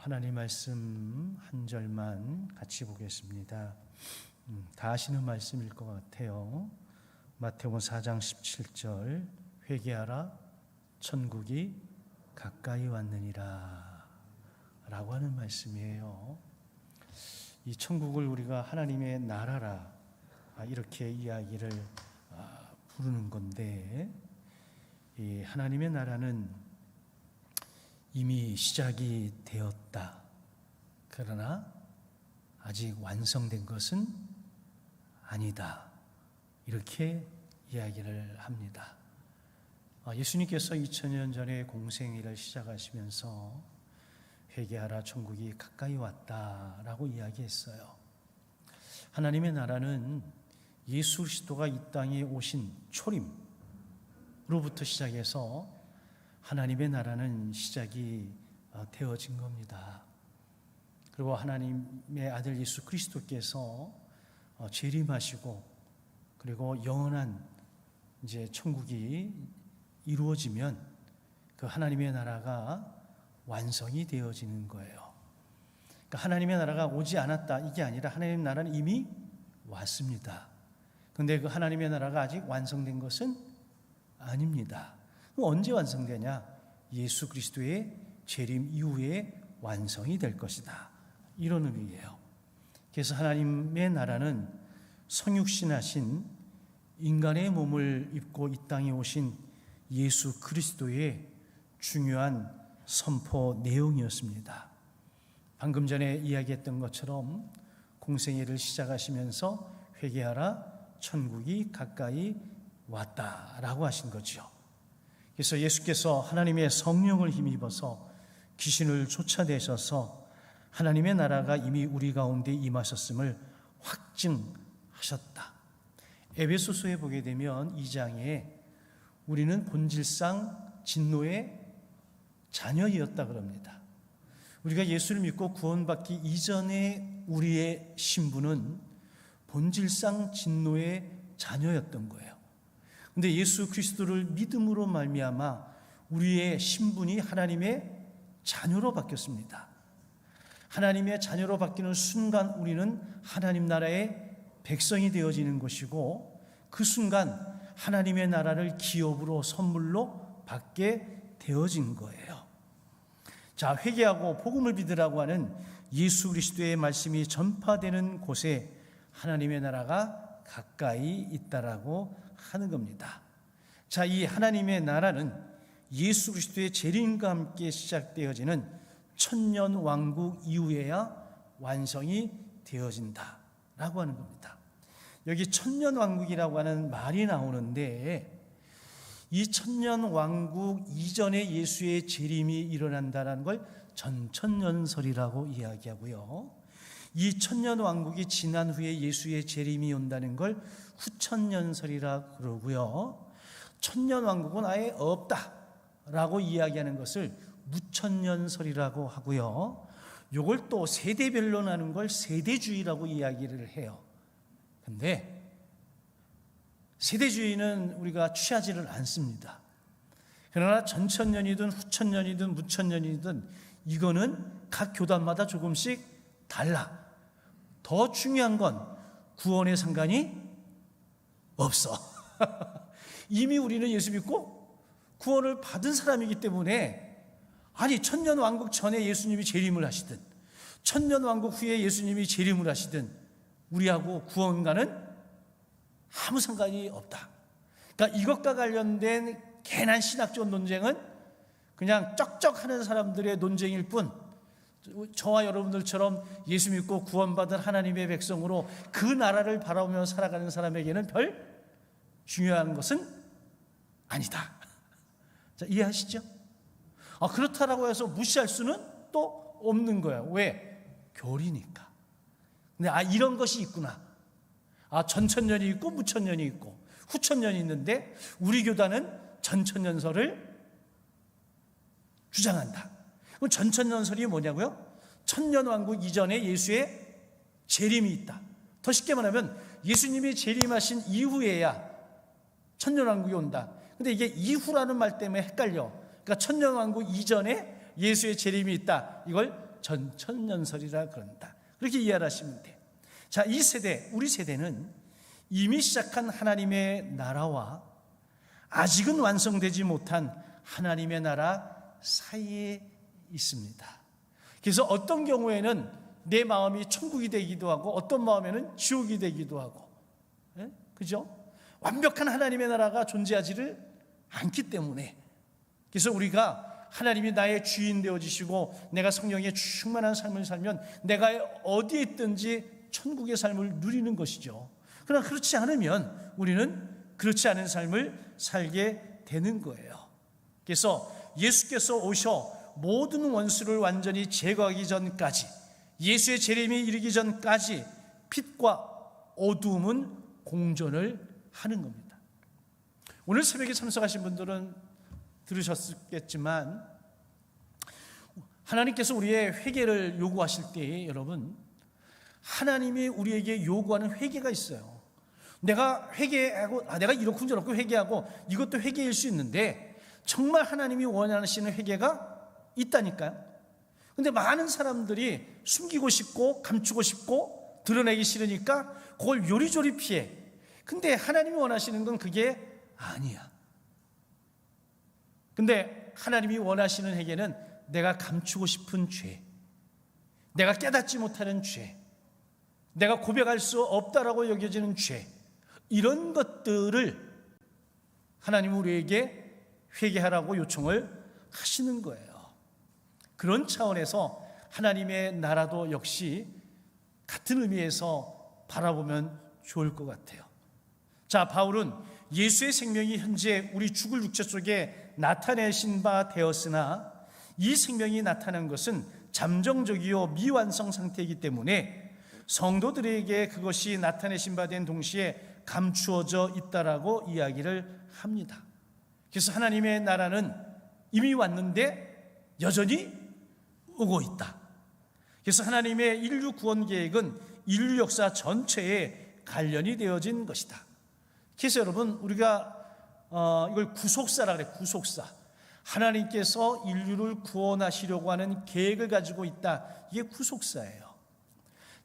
하나님 말씀 한 절만 같이 보겠습니다. 다 아시는 말씀일 것 같아요. 마태복음 4장 17절 회개하라 천국이 가까이 왔느니라 라고 하는 말씀이에요. 이 천국을 우리가 하나님의 나라라 이렇게 이야기를 부르는 건데, 이 하나님의 나라는 이미 시작이 되었다. 그러나 아직 완성된 것은 아니다. 이렇게 이야기를 합니다. 예수님께서 2000년 전에 공생애를 시작하시면서 회개하라 천국이 가까이 왔다라고 이야기했어요. 하나님의 나라는 예수 그리스도가 이 땅에 오신 초림으로부터 시작해서 하나님의 나라는 시작이 되어진 겁니다. 그리고 하나님의 아들 예수 그리스도께서 재림하시고 그리고 영원한 이제 천국이 이루어지면 그 하나님의 나라가 완성이 되어지는 거예요. 그러니까 하나님의 나라가 오지 않았다 이게 아니라 하나님의 나라는 이미 왔습니다. 그런데 그 하나님의 나라가 아직 완성된 것은 아닙니다. 그럼 언제 완성되냐? 예수 그리스도의 재림 이후에 완성이 될 것이다. 이런 의미예요. 그래서 하나님의 나라는 성육신하신 인간의 몸을 입고 이 땅에 오신 예수 그리스도의 중요한 선포 내용이었습니다. 방금 전에 이야기했던 것처럼 공생애를 시작하시면서 회개하라 천국이 가까이 왔다라고 하신 거죠. 그래서 예수께서 하나님의 성령을 힘입어서 귀신을 쫓아내셔서 하나님의 나라가 이미 우리 가운데 임하셨음을 확증하셨다. 에베소서에 보게 되면 2장에 우리는 본질상 진노의 자녀이었다 그럽니다. 우리가 예수를 믿고 구원받기 이전에 우리의 신분은 본질상 진노의 자녀였던 거예요. 근데 예수 그리스도를 믿음으로 말미암아 우리의 신분이 하나님의 자녀로 바뀌었습니다. 하나님의 자녀로 바뀌는 순간 우리는 하나님 나라의 백성이 되어지는 것이고, 그 순간 하나님의 나라를 기업으로 선물로 받게 되어진 거예요. 자, 회개하고 복음을 믿으라고 하는 예수 그리스도의 말씀이 전파되는 곳에 하나님의 나라가 가까이 있다라고 하는 겁니다. 자, 이 하나님의 나라는 예수 그리스도의 재림과 함께 시작되어지는 천년 왕국 이후에야 완성이 되어진다라고 하는 겁니다. 여기 천년 왕국이라고 하는 말이 나오는데, 이 천년 왕국 이전에 예수의 재림이 일어난다는 걸 전천년설이라고 이야기하고요. 이 천년 왕국이 지난 후에 예수의 재림이 온다는 걸 후천년설이라 그러고요. 천년 왕국은 아예 없다라고 이야기하는 것을 무천년설이라고 하고요. 이걸 또 세대별로 나눈 걸 세대주의라고 이야기를 해요. 근데 세대주의는 우리가 취하지를 않습니다. 그러나 전천년이든 후천년이든 무천년이든 이거는 각 교단마다 조금씩 달라. 더 중요한 건 구원의 상관이 없어. 이미 우리는 예수 믿고 구원을 받은 사람이기 때문에, 아니 천년 왕국 전에 예수님이 재림을 하시든 천년 왕국 후에 예수님이 재림을 하시든 우리하고 구원과는 아무 상관이 없다. 그러니까 이것과 관련된 괜한 신학적 논쟁은 그냥 쩍쩍하는 사람들의 논쟁일 뿐, 저와 여러분들처럼 예수 믿고 구원받은 하나님의 백성으로 그 나라를 바라보며 살아가는 사람에게는 별 중요한 것은 아니다. 자, 이해하시죠? 그렇다라고 해서 무시할 수는 또 없는 거예요. 왜? 교리니까. 근데 이런 것이 있구나. 전천년이 있고 무천년이 있고 후천년이 있는데 우리 교단은 전천년설을 주장한다. 그럼 전천년설이 뭐냐고요? 천년왕국 이전에 예수의 재림이 있다. 더 쉽게 말하면 예수님이 재림하신 이후에야 천년왕국이 온다. 근데 이게 이후라는 말 때문에 헷갈려. 그러니까 천년왕국 이전에 예수의 재림이 있다. 이걸 전천년설이라 그런다. 그렇게 이해를 하시면 돼. 자, 이 세대, 우리 세대는 이미 시작한 하나님의 나라와 아직은 완성되지 못한 하나님의 나라 사이에 있습니다. 그래서 어떤 경우에는 내 마음이 천국이 되기도 하고 어떤 마음에는 지옥이 되기도 하고, 그죠? 완벽한 하나님의 나라가 존재하지를 않기 때문에, 그래서 우리가 하나님이 나의 주인 되어주시고 내가 성령에 충만한 삶을 살면 내가 어디에 있든지 천국의 삶을 누리는 것이죠. 그러나 그렇지 않으면 우리는 그렇지 않은 삶을 살게 되는 거예요. 그래서 예수께서 오셔 모든 원수를 완전히 제거하기 전까지, 예수의 재림이 이르기 전까지 빛과 어두움은 공존을 하는 겁니다. 오늘 새벽에 참석하신 분들은 들으셨겠지만 하나님께서 우리의 회개를 요구하실 때, 여러분, 하나님이 우리에게 요구하는 회개가 있어요. 내가 회개하고 내가 이렇고 저렇고 회개하고 이것도 회개일 수 있는데 정말 하나님이 원하시는 회개가 있다니까요. 근데 많은 사람들이 숨기고 싶고 감추고 싶고 드러내기 싫으니까 그걸 요리조리 피해. 근데 하나님이 원하시는 건 그게 아니야. 근데 하나님이 원하시는 회개는 내가 감추고 싶은 죄, 내가 깨닫지 못하는 죄, 내가 고백할 수 없다라고 여겨지는 죄, 이런 것들을 하나님은 우리에게 회개하라고 요청을 하시는 거예요. 그런 차원에서 하나님의 나라도 역시 같은 의미에서 바라보면 좋을 것 같아요. 자, 바울은 예수의 생명이 현재 우리 죽을 육체 속에 나타내신 바 되었으나 이 생명이 나타난 것은 잠정적이요 미완성 상태이기 때문에 성도들에게 그것이 나타내신 바 된 동시에 감추어져 있다라고 이야기를 합니다. 그래서 하나님의 나라는 이미 왔는데 여전히 오고 있다. 그래서 하나님의 인류 구원 계획은 인류 역사 전체에 관련이 되어진 것이다. 그래서 여러분, 우리가 이걸 구속사라 그래요. 구속사. 하나님께서 인류를 구원하시려고 하는 계획을 가지고 있다. 이게 구속사예요.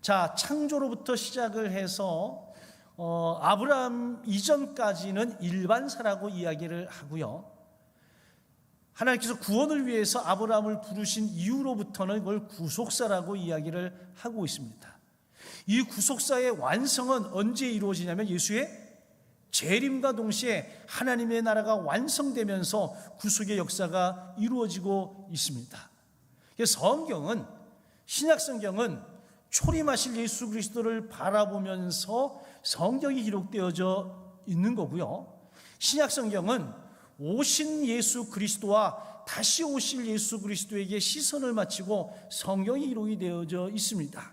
자, 창조로부터 시작을 해서 아브라함 이전까지는 일반사라고 이야기를 하고요. 하나님께서 구원을 위해서 아브라함을 부르신 이후로부터는 그걸 구속사라고 이야기를 하고 있습니다. 이 구속사의 완성은 언제 이루어지냐면 예수의 재림과 동시에 하나님의 나라가 완성되면서 구속의 역사가 이루어지고 있습니다. 성경은, 신약성경은 초림하실 예수 그리스도를 바라보면서 성경이 기록되어져 있는 거고요. 신약성경은 오신 예수 그리스도와 다시 오실 예수 그리스도에게 시선을 맞추고 성경이 기록이 되어져 있습니다.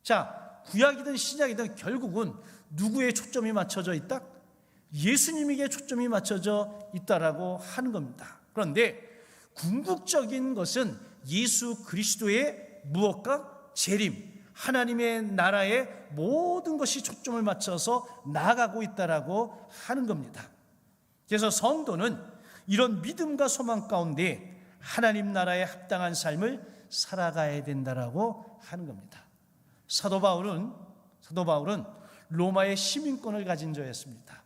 자, 구약이든 신약이든 결국은 누구의 초점이 맞춰져 있다? 예수님에게 초점이 맞춰져 있다라고 하는 겁니다. 그런데 궁극적인 것은 예수 그리스도의 무엇과 재림, 하나님의 나라에 모든 것이 초점을 맞춰서 나아가고 있다라고 하는 겁니다. 그래서 성도는 이런 믿음과 소망 가운데 하나님 나라에 합당한 삶을 살아가야 된다라고 하는 겁니다. 사도 바울은 로마의 시민권을 가진 자였습니다.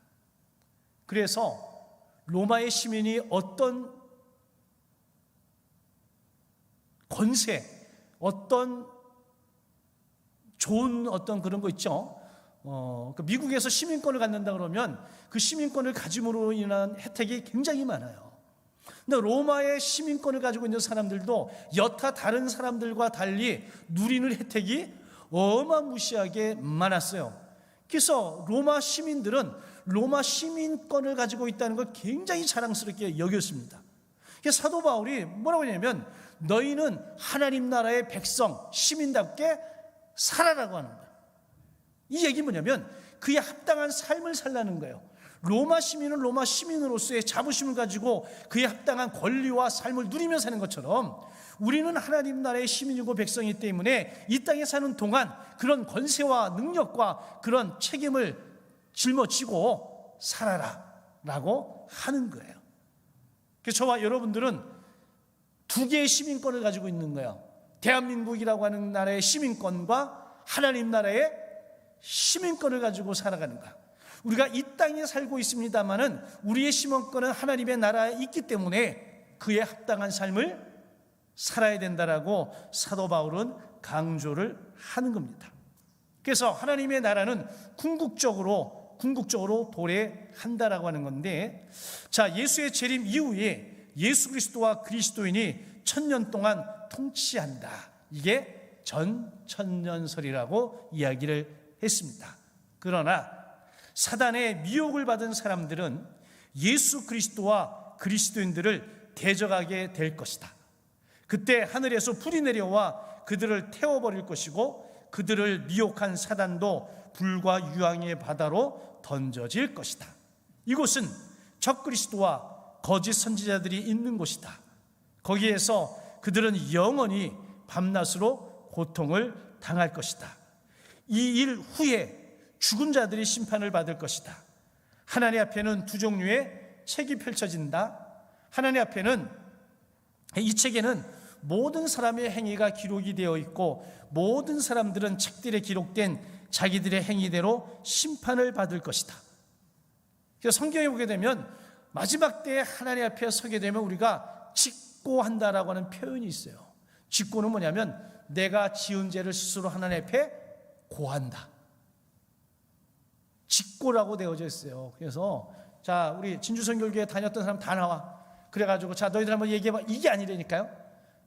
그래서 로마의 시민이 어떤 권세, 어떤 좋은 어떤 그런 거 있죠. 미국에서 시민권을 갖는다 그러면 그 시민권을 가짐으로 인한 혜택이 굉장히 많아요. 근데 로마의 시민권을 가지고 있는 사람들도 여타 다른 사람들과 달리 누리는 혜택이 어마무시하게 많았어요. 그래서 로마 시민들은 로마 시민권을 가지고 있다는 걸 굉장히 자랑스럽게 여겼습니다. 그래서 사도 바울이 뭐라고 하냐면 너희는 하나님 나라의 백성, 시민답게 살아라고 하는 거예요. 이 얘기는 뭐냐면 그에 합당한 삶을 살라는 거예요. 로마 시민은 로마 시민으로서의 자부심을 가지고 그에 합당한 권리와 삶을 누리며 사는 것처럼 우리는 하나님 나라의 시민이고 백성이기 때문에 이 땅에 사는 동안 그런 권세와 능력과 그런 책임을 짊어지고 살아라라고 하는 거예요. 그래서 저와 여러분들은 두 개의 시민권을 가지고 있는 거예요. 대한민국이라고 하는 나라의 시민권과 하나님 나라의 시민권을 가지고 살아가는가? 우리가 이 땅에 살고 있습니다마는 우리의 시민권은 하나님의 나라에 있기 때문에 그에 합당한 삶을 살아야 된다라고 사도 바울은 강조를 하는 겁니다. 그래서 하나님의 나라는 궁극적으로 도래한다라고 하는 건데, 자, 예수의 재림 이후에 예수 그리스도와 그리스도인이 1000년 동안 통치한다. 이게 전천년설이라고 이야기를 했습니다. 그러나 사단의 미혹을 받은 사람들은 예수 그리스도와 그리스도인들을 대적하게 될 것이다. 그때 하늘에서 불이 내려와 그들을 태워버릴 것이고 그들을 미혹한 사단도 불과 유황의 바다로 던져질 것이다. 이곳은 적그리스도와 거짓 선지자들이 있는 곳이다. 거기에서 그들은 영원히 밤낮으로 고통을 당할 것이다. 이 일 후에 죽은 자들이 심판을 받을 것이다. 하나님 앞에는 두 종류의 책이 펼쳐진다. 하나님 앞에는, 이 책에는 모든 사람의 행위가 기록이 되어 있고 모든 사람들은 책들에 기록된 자기들의 행위대로 심판을 받을 것이다. 그래서 성경에 보게 되면 마지막 때에 하나님 앞에 서게 되면 우리가 직고한다라고 하는 표현이 있어요. 직고는 뭐냐면 내가 지은 죄를 스스로 하나님 앞에 고한다. 직고라고 되어져 있어요. 그래서 자, 우리 진주선교교회 다녔던 사람 다 나와. 그래가지고 자, 너희들 한번 얘기해봐. 이게 아니라니까요.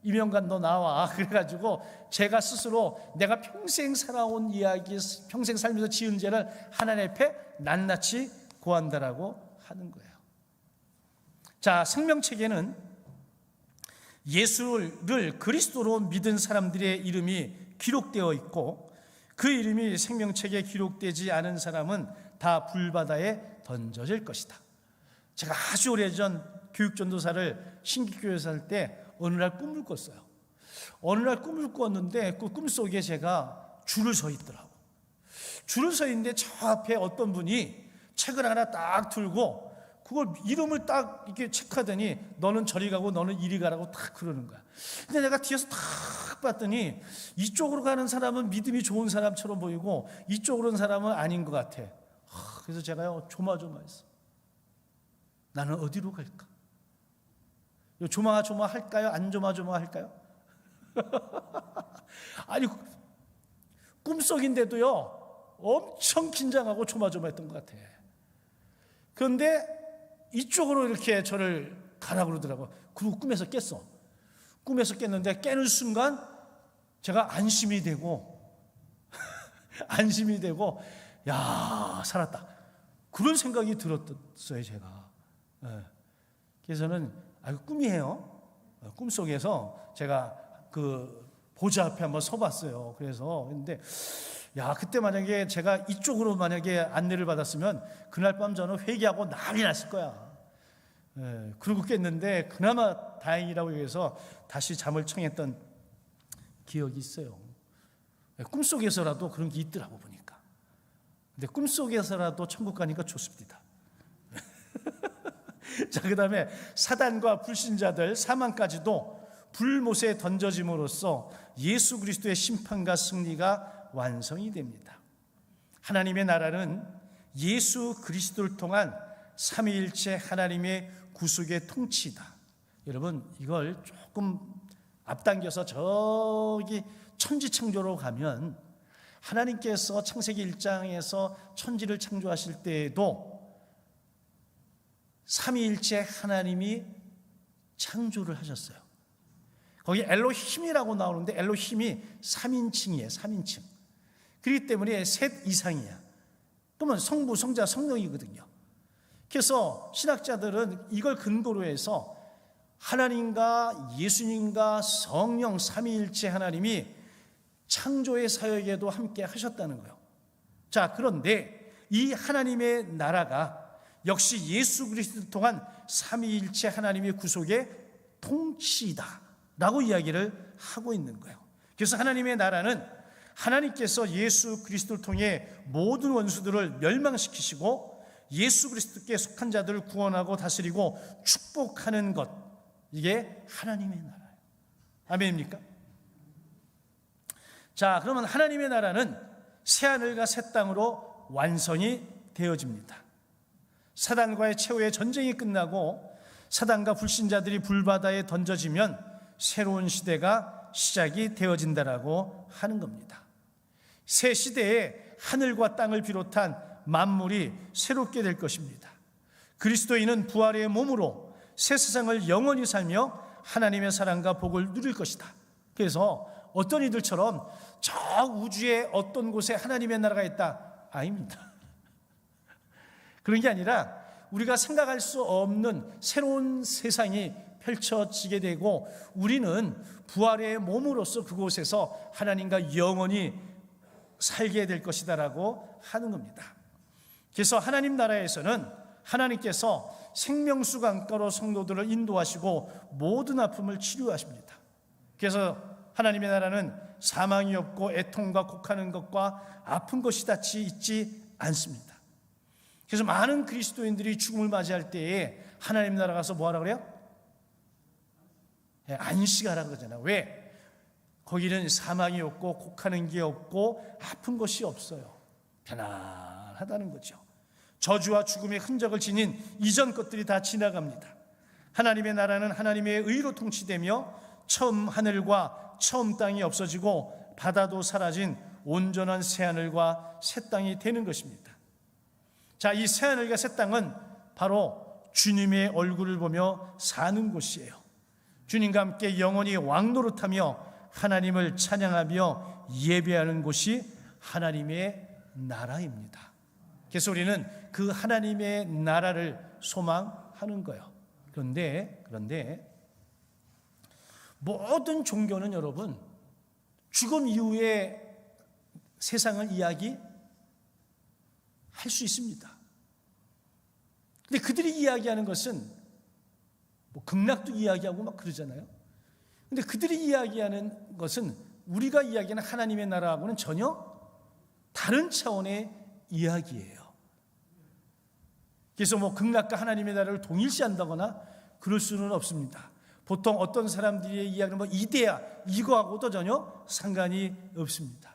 이명관 너 나와. 그래가지고 제가 스스로 내가 평생 살아온 이야기, 평생 살면서 지은 죄를 하나님 앞에 낱낱이 고한다라고 하는 거예요. 자, 생명책에는 예수를 그리스도로 믿은 사람들의 이름이 기록되어 있고 그 이름이 생명책에 기록되지 않은 사람은 다 불바다에 던져질 것이다. 제가 아주 오래전 교육전도사를 신기교회에서 할 때 어느 날 꿈을 꿨어요. 어느 날 꿈을 꿨는데 그 꿈속에 제가 줄을 서 있더라고. 줄을 서 있는데 저 앞에 어떤 분이 책을 하나 딱 들고 그걸 이름을 딱 이렇게 체크하더니 너는 저리 가고 너는 이리 가라고 딱 그러는 거야. 근데 내가 뒤에서 딱 봤더니 이쪽으로 가는 사람은 믿음이 좋은 사람처럼 보이고 이쪽으로 는 사람은 아닌 것 같아. 그래서 제가요 조마조마했어. 나는 어디로 갈까? 조마조마할까요? 안 조마조마할까요? 아니 꿈속인데도요 엄청 긴장하고 조마조마했던 것 같아. 그런데 이쪽으로 이렇게 저를 가라고 그러더라고요. 그리고 꿈에서 깼어. 꿈에서 깼는데 깨는 순간 제가 안심이 되고 야 살았다 그런 생각이 들었어요 제가. 그래서는 꿈이에요. 꿈속에서 제가 그 보좌 앞에 한번 서봤어요. 그래서 근데 야 그때 만약에 제가 이쪽으로 만약에 안내를 받았으면 그날 밤 저는 회개하고 난리 났을 거야. 그러고 깼는데 그나마 다행이라고 해서 다시 잠을 청했던 기억이 있어요. 꿈속에서라도 그런 게 있더라고 보니까. 근데 꿈속에서라도 천국 가니까 좋습니다. 자, 그 다음에 사단과 불신자들 사망까지도 불못에 던져짐으로써 예수 그리스도의 심판과 승리가 완성이 됩니다. 하나님의 나라는 예수 그리스도를 통한 삼위일체 하나님의 구속의 통치다. 여러분 이걸 조금 앞당겨서 저기 천지창조로 가면 하나님께서 창세기 1장에서 천지를 창조하실 때에도 삼위일체 하나님이 창조를 하셨어요. 거기 엘로힘이라고 나오는데 엘로힘이 3인칭이에요. 3인칭. 그렇기 때문에 셋 이상이야. 그러면 성부, 성자, 성령이거든요. 그래서 신학자들은 이걸 근거로 해서 하나님과 예수님과 성령 삼위일체 하나님이 창조의 사역에도 함께 하셨다는 거예요. 자, 그런데 이 하나님의 나라가 역시 예수 그리스도를 통한 삼위일체 하나님의 구속의 통치다라고 이야기를 하고 있는 거예요. 그래서 하나님의 나라는 하나님께서 예수 그리스도를 통해 모든 원수들을 멸망시키시고 예수 그리스도께 속한 자들을 구원하고 다스리고 축복하는 것, 이게 하나님의 나라예요. 아멘입니까? 자, 그러면 하나님의 나라는 새하늘과 새 땅으로 완성이 되어집니다. 사단과의 최후의 전쟁이 끝나고 사단과 불신자들이 불바다에 던져지면 새로운 시대가 시작이 되어진다라고 하는 겁니다. 새 시대에 하늘과 땅을 비롯한 만물이 새롭게 될 것입니다. 그리스도인은 부활의 몸으로 새 세상을 영원히 살며 하나님의 사랑과 복을 누릴 것이다. 그래서 어떤 이들처럼 저 우주의 어떤 곳에 하나님의 나라가 있다, 아닙니다. 그런 게 아니라 우리가 생각할 수 없는 새로운 세상이 펼쳐지게 되고 우리는 부활의 몸으로서 그곳에서 하나님과 영원히 살게 될 것이다라고 하는 겁니다. 그래서 하나님 나라에서는 하나님께서 생명수 강가로 성도들을 인도하시고 모든 아픔을 치료하십니다. 그래서 하나님의 나라는 사망이 없고 애통과 곡하는 것과 아픈 것이 같이 있지 않습니다. 그래서 많은 그리스도인들이 죽음을 맞이할 때에 하나님 나라 가서 뭐 하라 그래요? 안식하라 그러잖아요. 왜? 거기는 사망이 없고 곡하는 게 없고 아픈 것이 없어요. 편안하다는 거죠. 저주와 죽음의 흔적을 지닌 이전 것들이 다 지나갑니다. 하나님의 나라는 하나님의 의로 통치되며 처음 하늘과 처음 땅이 없어지고 바다도 사라진 온전한 새하늘과 새 땅이 되는 것입니다. 자, 이 새하늘과 새 땅은 바로 주님의 얼굴을 보며 사는 곳이에요. 주님과 함께 영원히 왕노릇하며 하나님을 찬양하며 예배하는 곳이 하나님의 나라입니다. 그래서 우리는 그 하나님의 나라를 소망하는 거예요. 그런데 모든 종교는 여러분 죽음 이후의 세상을 이야기할 수 있습니다. 근데 그들이 이야기하는 것은 뭐 극락도 이야기하고 막 그러잖아요. 근데 그들이 이야기하는 것은 우리가 이야기하는 하나님의 나라하고는 전혀 다른 차원의 이야기예요. 그래서 뭐 극락과 하나님의 나라를 동일시한다거나 그럴 수는 없습니다. 보통 어떤 사람들이 이야기하는 뭐 이데아 이거하고도 전혀 상관이 없습니다.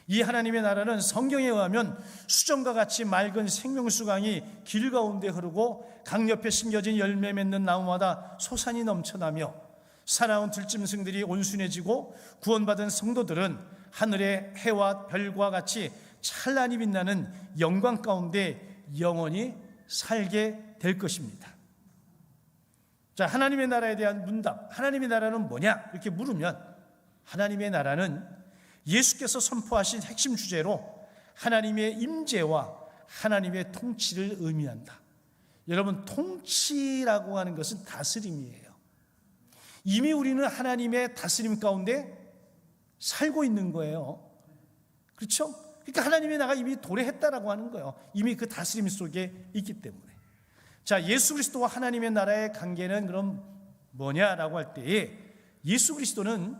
이 하나님의 나라는 성경에 의하면 수정과 같이 맑은 생명수강이 길 가운데 흐르고 강 옆에 심겨진 열매 맺는 나무마다 소산이 넘쳐나며 사나운 들짐승들이 온순해지고 구원받은 성도들은 하늘의 해와 별과 같이 찬란히 빛나는 영광 가운데 영원히 살게 될 것입니다. 자, 하나님의 나라에 대한 문답, 하나님의 나라는 뭐냐? 이렇게 물으면 하나님의 나라는 예수께서 선포하신 핵심 주제로 하나님의 임재와 하나님의 통치를 의미한다. 여러분, 통치라고 하는 것은 다스림이에요. 이미 우리는 하나님의 다스림 가운데 살고 있는 거예요. 그렇죠? 그러니까 하나님의 나라가 이미 도래했다라고 하는 거예요. 이미 그 다스림 속에 있기 때문에. 자, 예수 그리스도와 하나님의 나라의 관계는 그럼 뭐냐라고 할 때에 예수 그리스도는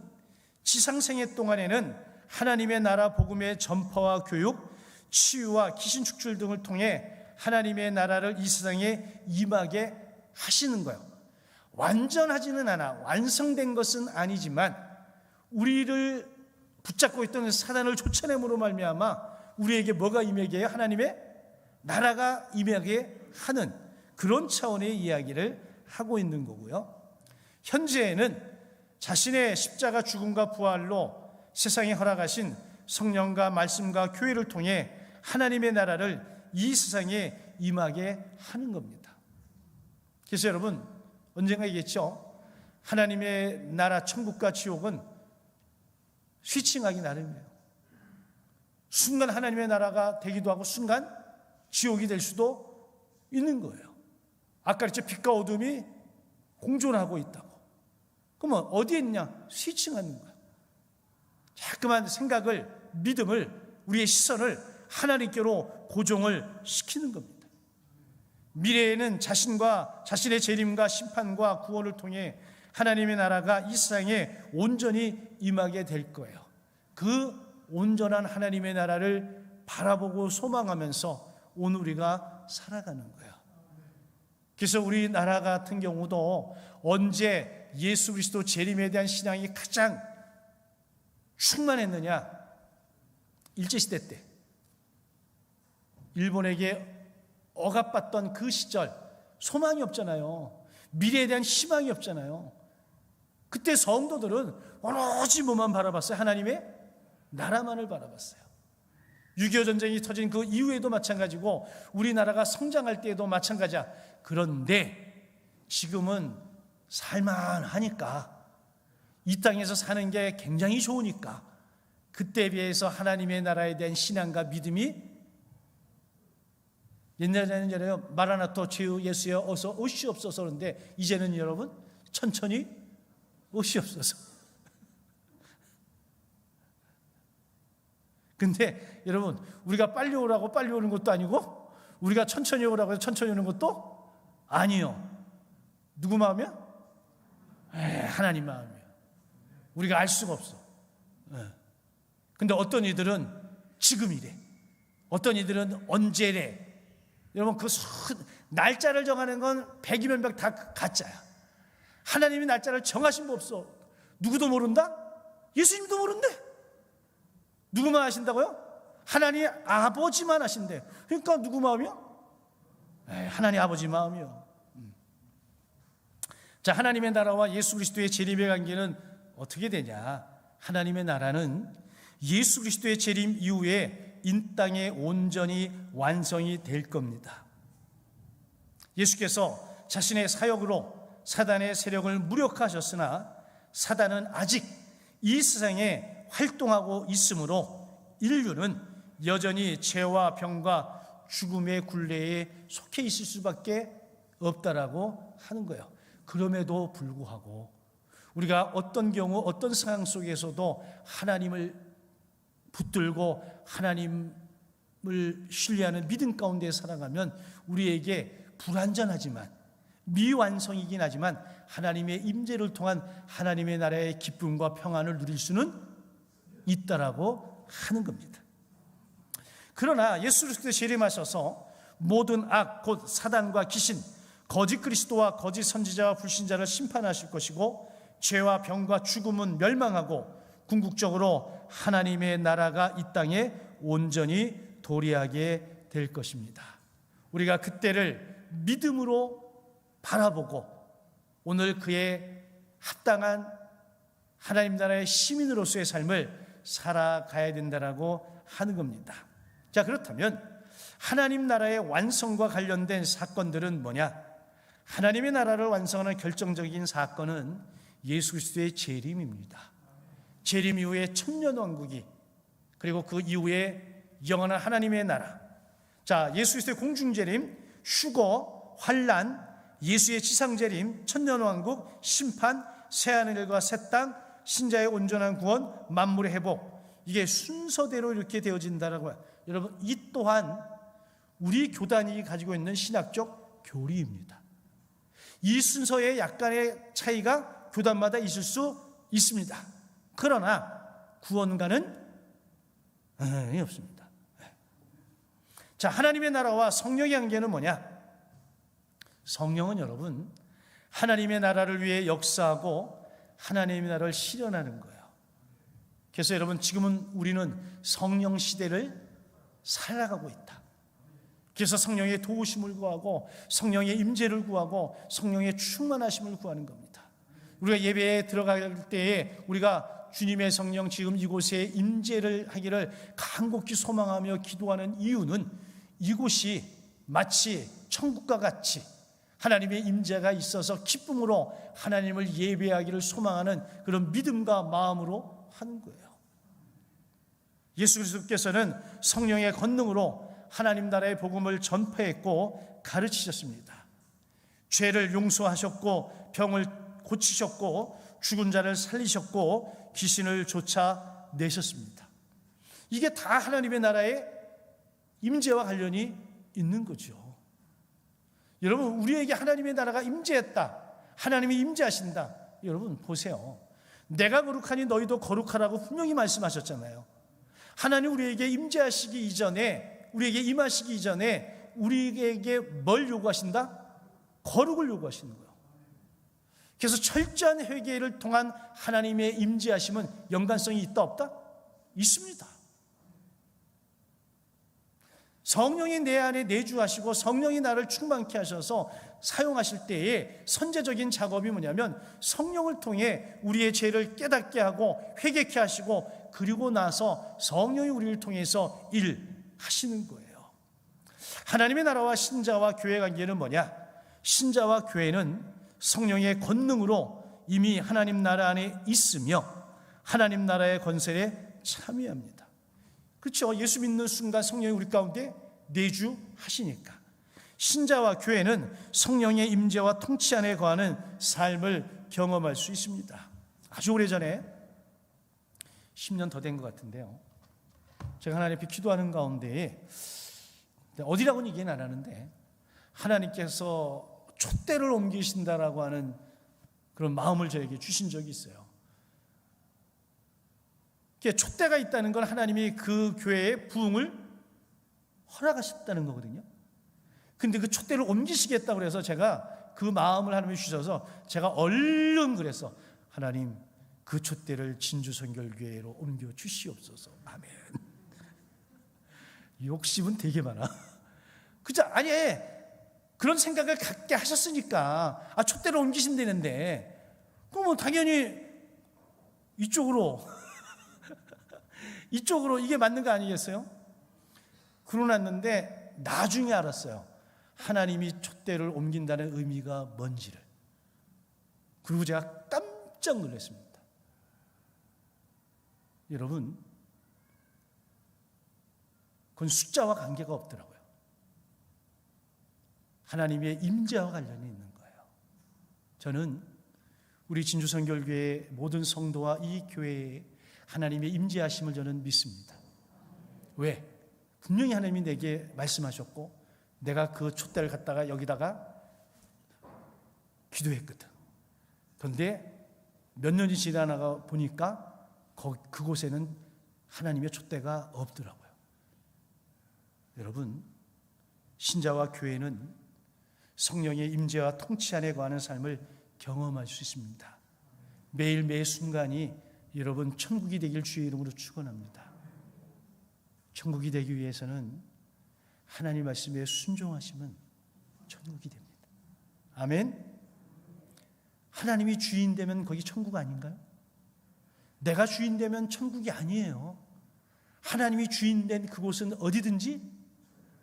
지상생애 동안에는 하나님의 나라 복음의 전파와 교육, 치유와 귀신 축출 등을 통해 하나님의 나라를 이 세상에 임하게 하시는 거예요. 완전하지는 않아, 완성된 것은 아니지만 우리를 붙잡고 있던 사단을 쫓아냄으로 말미암아 우리에게 뭐가 임하게 해요? 하나님의 나라가 임하게 하는 그런 차원의 이야기를 하고 있는 거고요. 현재에는 자신의 십자가 죽음과 부활로 세상에 허락하신 성령과 말씀과 교회를 통해 하나님의 나라를 이 세상에 임하게 하는 겁니다. 그래서 여러분 언젠가 얘기했죠. 하나님의 나라 천국과 지옥은 스위칭하기 나름이에요. 순간 하나님의 나라가 되기도 하고 순간 지옥이 될 수도 있는 거예요. 아까 그랬죠. 빛과 어둠이 공존하고 있다고. 그러면 어디에 있냐? 스위칭하는 거예요. 자꾸만 생각을, 믿음을, 우리의 시선을 하나님께로 고정을 시키는 겁니다. 미래에는 자신과 자신의 재림과 심판과 구원을 통해 하나님의 나라가 이 세상에 온전히 임하게 될 거예요. 그 온전한 하나님의 나라를 바라보고 소망하면서 오늘 우리가 살아가는 거예요. 그래서 우리나라 같은 경우도 언제 예수 그리스도 재림에 대한 신앙이 가장 충만했느냐? 일제시대 때 일본에게 억압받던 그 시절, 소망이 없잖아요. 미래에 대한 희망이 없잖아요. 그때 성도들은 오로지 뭐만 바라봤어요? 하나님의 나라만을 바라봤어요. 6.25 전쟁이 터진 그 이후에도 마찬가지고 우리나라가 성장할 때에도 마찬가지야. 그런데 지금은 살만하니까, 이 땅에서 사는 게 굉장히 좋으니까 그때에 비해서 하나님의 나라에 대한 신앙과 믿음이, 옛날에는 여러분 마라나토 주 예수여 어서 오시옵소서 그런데 이제는 여러분 천천히 오시옵소서. 근데 여러분, 우리가 빨리 오라고 빨리 오는 것도 아니고 우리가 천천히 오라고 해서 천천히 오는 것도 아니요. 누구 마음이야? 하나님 마음이야. 우리가 알 수가 없어. 근데 어떤 이들은 지금이래, 어떤 이들은 언제래. 여러분, 그 날짜를 정하는 건 100이면 100 다 가짜야. 하나님이 날짜를 정하신 법 없어. 누구도 모른다? 예수님도 모른대. 누구만 아신다고요? 하나님 아버지만 아신대. 그러니까 누구 마음이요? 하나님 아버지 마음이요. 자, 하나님의 나라와 예수 그리스도의 재림의 관계는 어떻게 되냐? 하나님의 나라는 예수 그리스도의 재림 이후에 이 땅에 온전히 완성이 될 겁니다. 예수께서 자신의 사역으로 사단의 세력을 무력화하셨으나 사단은 아직 이 세상에 활동하고 있으므로 인류는 여전히 죄와 병과 죽음의 굴레에 속해 있을 수밖에 없다라고 하는 거예요. 그럼에도 불구하고 우리가 어떤 경우 어떤 상황 속에서도 하나님을 붙들고 하나님을 신뢰하는 믿음 가운데 살아가면 우리에게 불완전하지만 미완성이긴 하지만 하나님의 임재를 통한 하나님의 나라의 기쁨과 평안을 누릴 수는 있다라고 하는 겁니다. 그러나 예수 그리스도의 재림하셔서 모든 악, 곧 사단과 귀신, 거짓 그리스도와 거짓 선지자와 불신자를 심판하실 것이고 죄와 병과 죽음은 멸망하고 궁극적으로 하나님의 나라가 이 땅에 온전히 도래하게 될 것입니다. 우리가 그때를 믿음으로 바라보고 오늘 그의 합당한 하나님 나라의 시민으로서의 삶을 살아가야 된다라고 하는 겁니다. 자, 그렇다면 하나님 나라의 완성과 관련된 사건들은 뭐냐? 하나님의 나라를 완성하는 결정적인 사건은 예수 그리스도의 재림입니다. 재림 이후에 천년왕국이, 그리고 그 이후에 영원한 하나님의 나라. 자, 예수 그리스도의 공중재림, 휴거, 환난, 예수의 지상재림, 천년왕국, 심판, 새하늘과 새 땅, 신자의 온전한 구원, 만물의 회복, 이게 순서대로 이렇게 되어진다라고 해요. 여러분, 이 또한 우리 교단이 가지고 있는 신학적 교리입니다. 이 순서에 약간의 차이가 교단마다 있을 수 있습니다. 그러나 구원과는 없습니다. 자, 하나님의 나라와 성령의 관계는 뭐냐? 성령은 여러분 하나님의 나라를 위해 역사하고 하나님의 나라를 실현하는 거예요. 그래서 여러분, 지금은 우리는 성령 시대를 살아가고 있다. 그래서 성령의 도우심을 구하고 성령의 임재를 구하고 성령의 충만하심을 구하는 겁니다. 우리가 예배에 들어갈 때에 우리가 주님의 성령 지금 이곳에 임재를 하기를 간곡히 소망하며 기도하는 이유는 이곳이 마치 천국과 같이 하나님의 임재가 있어서 기쁨으로 하나님을 예배하기를 소망하는 그런 믿음과 마음으로 하는 거예요. 예수 그리스도께서는 성령의 권능으로 하나님 나라의 복음을 전파했고 가르치셨습니다. 죄를 용서하셨고 병을 고치셨고 죽은 자를 살리셨고 귀신을 쫓아내셨습니다. 이게 다 하나님의 나라의 임재와 관련이 있는 거죠. 여러분, 우리에게 하나님의 나라가 임재했다, 하나님이 임재하신다. 여러분 보세요. 내가 거룩하니 너희도 거룩하라고 분명히 말씀하셨잖아요. 하나님 우리에게 임재하시기 이전에, 우리에게 임하시기 이전에, 우리에게 뭘 요구하신다? 거룩을 요구하시는 거예요. 그래서 철저한 회개를 통한 하나님의 임재하심은 연관성이 있다 없다? 있습니다. 성령이 내 안에 내주하시고 성령이 나를 충만케 하셔서 사용하실 때에 선제적인 작업이 뭐냐면 성령을 통해 우리의 죄를 깨닫게 하고 회개케 하시고 그리고 나서 성령이 우리를 통해서 일하시는 거예요. 하나님의 나라와 신자와 교회 관계는 뭐냐? 신자와 교회는 성령의 권능으로 이미 하나님 나라 안에 있으며 하나님 나라의 건설에 참여합니다. 그렇죠? 예수 믿는 순간 성령이 우리 가운데 내주하시니까. 신자와 교회는 성령의 임재와 통치 안에 거하는 삶을 경험할 수 있습니다. 아주 오래전에 10년 더 된 것 같은데요, 제가 하나님 앞에 기도하는 가운데 어디라고는 얘기는 안 하는데 하나님께서 촛대를 옮기신다라고 하는 그런 마음을 저에게 주신 적이 있어요. 촛대가 있다는 건 하나님이 그 교회의 부흥을 허락하셨다는 거거든요. 근데 그 촛대를 옮기시겠다고 그래서 제가 그 마음을 하나님이 주셔서 제가 얼른 그래서 하나님 그 촛대를 진주선결교회로 옮겨 주시옵소서. 아멘. 욕심은 되게 많아. 그죠? 아니, 그런 생각을 갖게 하셨으니까 촛대를 옮기신다는데 그러면 당연히 이쪽으로 이게 맞는 거 아니겠어요? 그러놨는데 나중에 알았어요. 하나님이 촛대를 옮긴다는 의미가 뭔지를. 그리고 제가 깜짝 놀랐습니다. 여러분, 그건 숫자와 관계가 없더라고요. 하나님의 임재와 관련이 있는 거예요. 저는 우리 진주선결교회 모든 성도와 이 교회에 하나님의 임재하심을 저는 믿습니다. 왜? 분명히 하나님이 내게 말씀하셨고 내가 그 촛대를 갖다가 여기다가 기도했거든. 그런데 몇 년이 지나가 보니까 그곳에는 하나님의 촛대가 없더라고요. 여러분, 신자와 교회는 성령의 임재와 통치 안에 거하는 삶을 경험할 수 있습니다. 매일매일 순간이 여러분 천국이 되길 주의 이름으로 축원합니다. 천국이 되기 위해서는 하나님 말씀에 순종하시면 천국이 됩니다. 아멘. 하나님이 주인 되면 거기 천국 아닌가요? 내가 주인 되면 천국이 아니에요. 하나님이 주인 된 그곳은 어디든지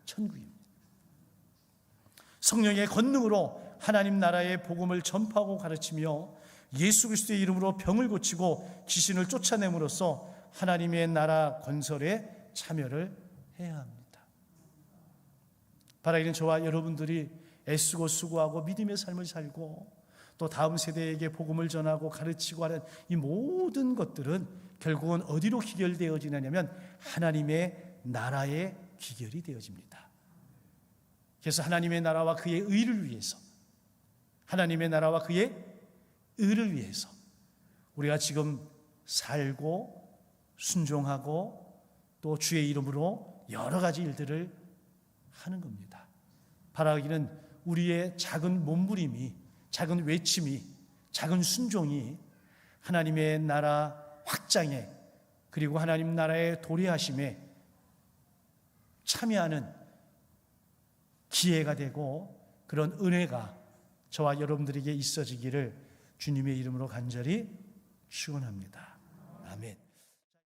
천국입니다. 성령의 권능으로 하나님 나라의 복음을 전파하고 가르치며 예수 그리스도의 이름으로 병을 고치고 귀신을 쫓아냄으로써 하나님의 나라 건설에 참여를 해야 합니다. 바라기는 저와 여러분들이 애쓰고 수고하고 믿음의 삶을 살고 또 다음 세대에게 복음을 전하고 가르치고 하는 이 모든 것들은 결국은 어디로 귀결되어지느냐면 하나님의 나라에 귀결이 되어집니다. 그래서 하나님의 나라와 그의 의를 위해서, 하나님의 나라와 그의 의를 위해서 우리가 지금 살고 순종하고 또 주의 이름으로 여러 가지 일들을 하는 겁니다. 바라기는 우리의 작은 몸부림이, 작은 외침이, 작은 순종이 하나님의 나라 확장에 그리고 하나님 나라의 도래하심에 참여하는 기회가 되고 그런 은혜가 저와 여러분들에게 있어지기를 주님의 이름으로 간절히 축원합니다.